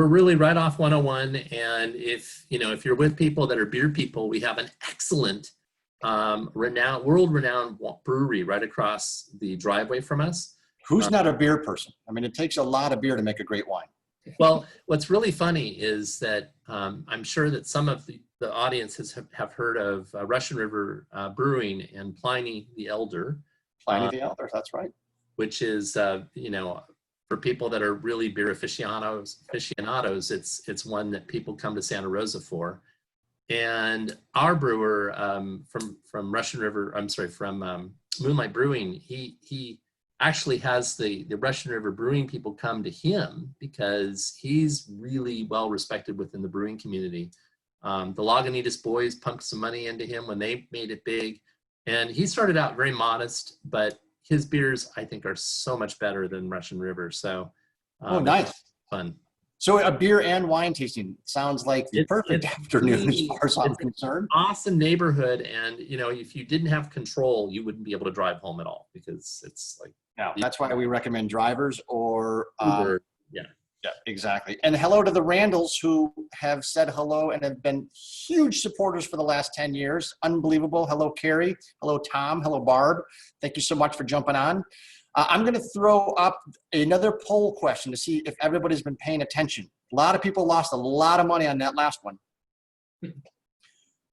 really right off 101, and if you're with people that are beer people, we have an excellent, world-renowned brewery right across the driveway from us. Who's not a beer person? I mean, it takes a lot of beer to make a great wine. Well, what's really funny is that I'm sure that some of the audiences have heard of Russian River Brewing and Pliny the Elder. Pliny the Elder, that's right. Which is, for people that are really beer aficionados, it's one that people come to Santa Rosa for. And our brewer from Russian River, from Moonlight Brewing, he actually has the Russian River Brewing people come to him because he's really well respected within the brewing community. The Lagunitas boys pumped some money into him when they made it big. And he started out very modest, but his beers, I think, are so much better than Russian River. So, nice. Fun. So a beer and wine tasting sounds like the perfect afternoon as far as I'm concerned. Awesome neighborhood. And, if you didn't have control, you wouldn't be able to drive home at all, because it's like. No, that's why we recommend drivers or Uber. Yeah, exactly. And hello to the Randalls, who have said hello and have been huge supporters for the last 10 years. Unbelievable. Hello, Carrie. Hello, Tom. Hello, Barb. Thank you so much for jumping on. I'm going to throw up another poll question to see if everybody's been paying attention. A lot of people lost a lot of money on that last one.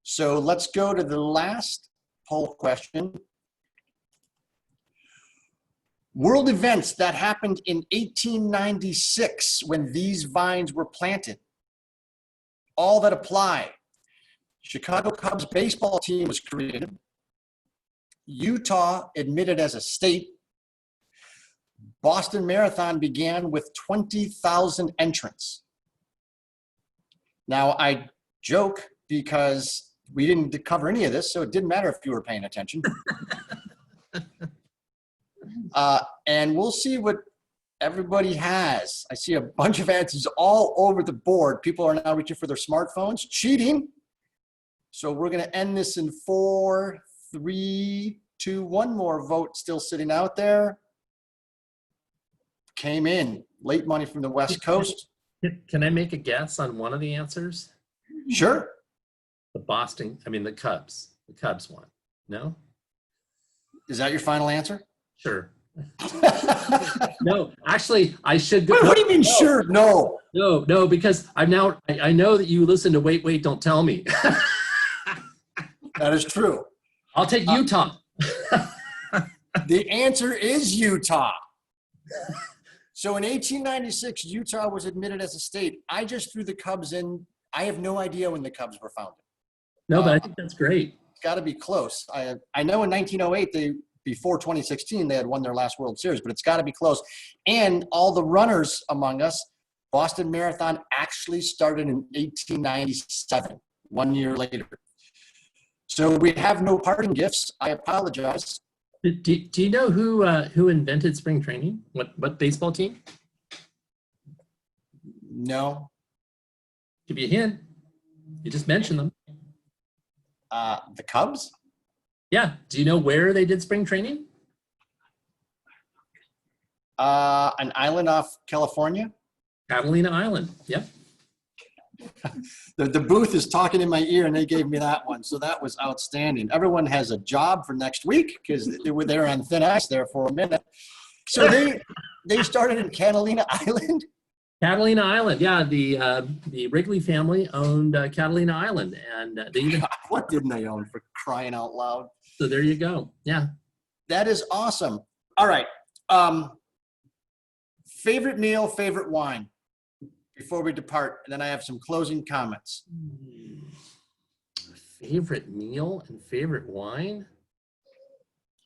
So let's go to the last poll question. World events that happened in 1896 when these vines were planted. All that apply. Chicago Cubs baseball team was created. Utah admitted as a state. Boston Marathon began with 20,000 entrants. Now, I joke because we didn't cover any of this, so it didn't matter if you were paying attention. And we'll see what everybody has. I see a bunch of answers all over the board. People are now reaching for their smartphones, cheating. So we're going to end this in 4, 3, 2, 1 more vote still sitting out there. Came in. Late money from the West Coast. Can I make a guess on one of the answers? Sure. The Cubs. The Cubs won. No? Is that your final answer? Sure. No, actually, I should go. What do you mean, no. Sure? No. No, because I know that you listen to Wait, Don't Tell Me. That is true. I'll take Utah. The answer is Utah. So in 1896, Utah was admitted as a state. I just threw the Cubs in. I have no idea when the Cubs were founded. No, but I think that's great. It's got to be close. I know in 1908 they before 2016, they had won their last World Series, but it's got to be close. And all the runners among us, Boston Marathon actually started in 1897, 1 year later. So we have no parting gifts. I apologize. Do you know who invented spring training? What baseball team? No. Give you a hint. You just mentioned them. The Cubs? Yeah. Do you know where they did spring training? An island off California? Catalina Island. Yep. The booth is talking in my ear, and they gave me that one. So that was outstanding. Everyone has a job for next week because they were on thin ice there for a minute. So they started in Catalina Island? Catalina Island. Yeah, the Wrigley family owned Catalina Island, and they even. God, what didn't they own, for crying out loud? So there you go. Yeah. That is awesome. All right. Favorite meal, favorite wine before we depart, and then I have some closing comments. Favorite meal and favorite wine?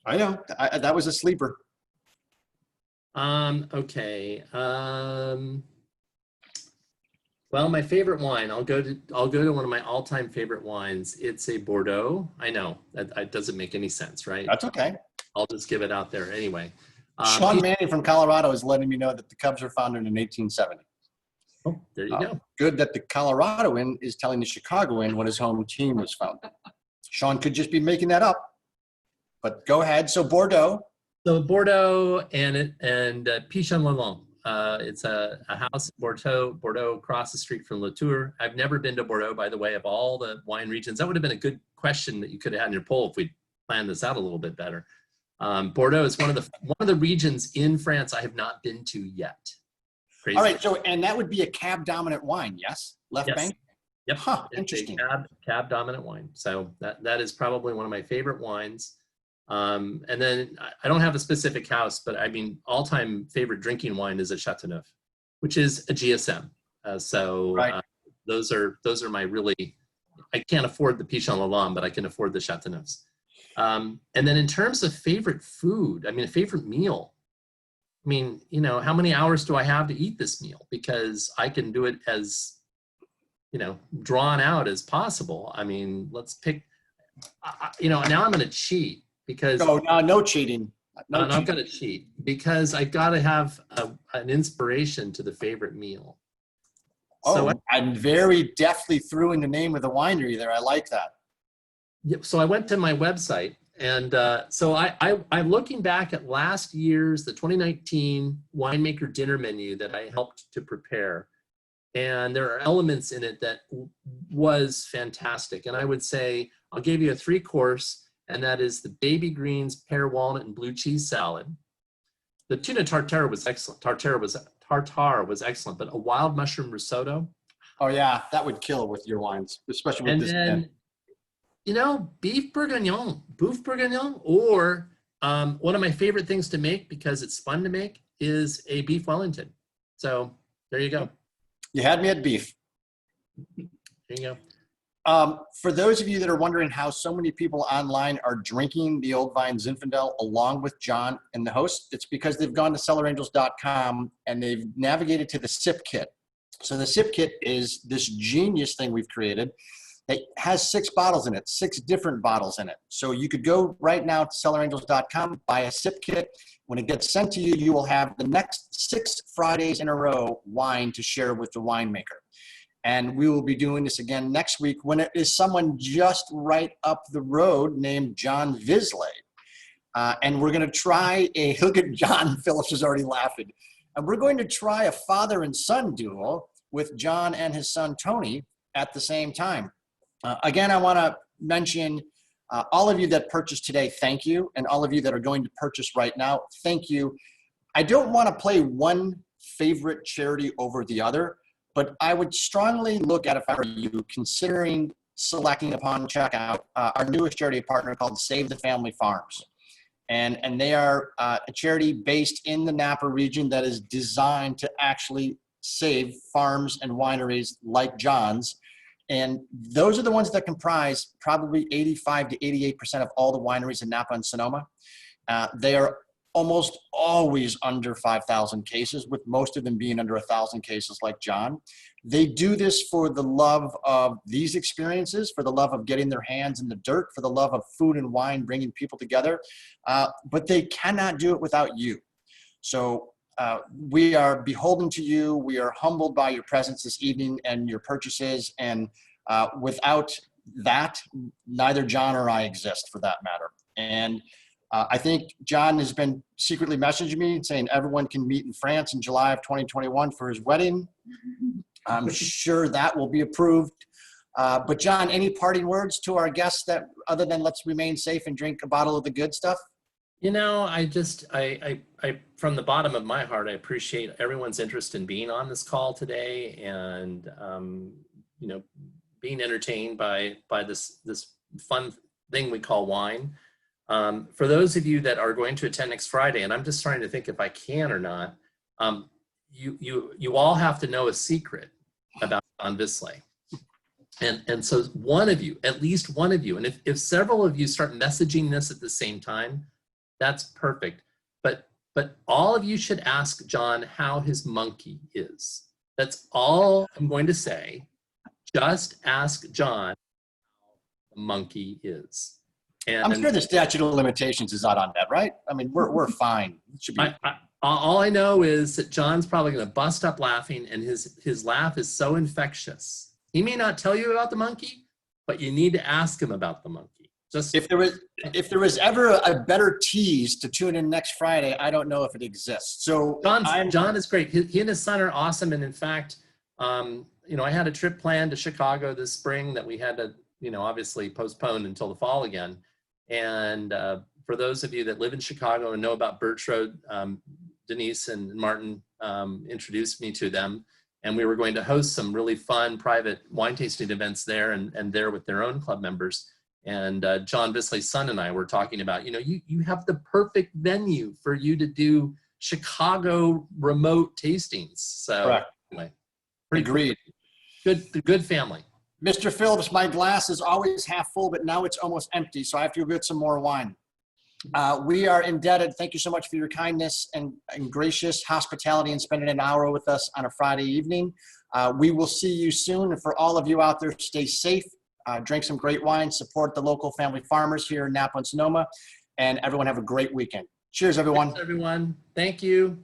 I know. That was a sleeper. Okay. Well, my favorite wine, I'll go to one of my all-time favorite wines. It's a Bordeaux. I know that doesn't make any sense, right? That's okay. I'll just give it out there anyway. Sean Manning from Colorado is letting me know that the Cubs were founded in 1870. Oh, there you go. Good that the Coloradoan is telling the Chicagoan when his home team was founded. Sean could just be making that up, but go ahead. So Bordeaux. So Bordeaux and Pichon Lalande. It's a house in Bordeaux across the street from Latour. I've never been to Bordeaux, by the way, of all the wine regions. That would have been a good question that you could have had in your poll if we'd planned this out a little bit better. Bordeaux is one of the regions in France I have not been to yet. Crazy. All right, so and that would be a cab dominant wine, yes? Left Yes. bank? Yep. Huh, It's interesting. a cab dominant wine. So that is probably one of my favorite wines. And then I don't have a specific house, but I mean, all-time favorite drinking wine is a Chateauneuf, which is a GSM. Right. Those are my really, I can't afford the Pichon Lalande, but I can afford the Chateauneufs. And then in terms of favorite food, I mean, a favorite meal, I mean, you know, how many hours do I have to eat this meal? Because I can do it as, you know, drawn out as possible. I mean, let's pick, you know, now I'm going to cheat because. No cheating. I'm going to cheat because I got to have an inspiration to the favorite meal. Oh, I'm very deftly threw in the name of the winery there. I like that. Yep. So I went to my website, and so I'm looking back at last year's, the 2019 Winemaker dinner menu that I helped to prepare. And there are elements in it that was fantastic. And I would say, I'll give you a 3-course, and that is the baby greens, pear, walnut, and blue cheese salad. The tuna tartare was excellent. Tartare was excellent, but a wild mushroom risotto. Oh yeah, that would kill with your wines, especially with And this. then, you know, beef bourguignon, or one of my favorite things to make because it's fun to make is a beef Wellington. So there you go. You had me at beef. There you go. For those of you that are wondering how so many people online are drinking the old Vine Zinfandel along with John and the host, it's because they've gone to cellarangels.com and they've navigated to the sip kit. So the sip kit is this genius thing we've created. It has 6 bottles in it, 6 different bottles in it. So you could go right now to cellarangels.com, buy a sip kit. When it gets sent to you, you will have the next 6 Fridays in a row wine to share with the winemaker. And we will be doing this again next week when it is someone just right up the road named John Visley. And we're going to try look at John, Phillips is already laughing. And we're going to try a father and son duo with John and his son, Tony, at the same time. Again, I want to mention all of you that purchased today, thank you. And all of you that are going to purchase right now, thank you. I don't want to play one favorite charity over the other, but I would strongly look at, if I were you, considering selecting upon checkout our newest charity partner called Save the Family Farms. And they are a charity based in the Napa region that is designed to actually save farms and wineries like John's. And those are the ones that comprise probably 85 to 88% of all the wineries in Napa and Sonoma. They are almost always under 5,000 cases, with most of them being under 1,000 cases like John. They do this for the love of these experiences, for the love of getting their hands in the dirt, for the love of food and wine, bringing people together. But they cannot do it without you. So we are beholden to you. We are humbled by your presence this evening and your purchases. And without that, neither John or I exist, for that matter. And I think John has been secretly messaging me saying everyone can meet in France in July of 2021 for his wedding. I'm sure that will be approved. But John, any parting words to our guests that, other than let's remain safe and drink a bottle of the good stuff? You know, I from the bottom of my heart, I appreciate everyone's interest in being on this call today, and you know, being entertained by this fun thing we call wine. For those of you that are going to attend next Friday, and I'm just trying to think if I can or not, you all have to know a secret about John Bisley. And so one of you, at least one of you, and if several of you start messaging this at the same time, that's perfect. But all of you should ask John how his monkey is. That's all I'm going to say. Just ask John how the monkey is. And I'm sure the statute of limitations is not on that, right? I mean, we're fine. It should be. All I know is that John's probably going to bust up laughing, and his laugh is so infectious. He may not tell you about the monkey, but you need to ask him about the monkey. Just if there was ever a better tease to tune in next Friday, I don't know if it exists. So John is great. He and his son are awesome, and in fact, you know, I had a trip planned to Chicago this spring that we had to, you know, obviously postpone until the fall again. And for those of you that live in Chicago and know about Birch Road, Denise and Martin introduced me to them, and we were going to host some really fun private wine tasting events there, and there with their own club members. And John Bisley's son and I were talking about, you know, you have the perfect venue for you to do Chicago remote tastings. So correct. Anyway, Agreed. Good family. Mr. Phillips, my glass is always half full, but now it's almost empty, so I have to go get some more wine. We are indebted. Thank you so much for your kindness and gracious hospitality and spending an hour with us on a Friday evening. We will see you soon. And for all of you out there, stay safe, drink some great wine, support the local family farmers here in Napa and Sonoma, and everyone have a great weekend. Cheers, everyone. Thanks, everyone. Thank you.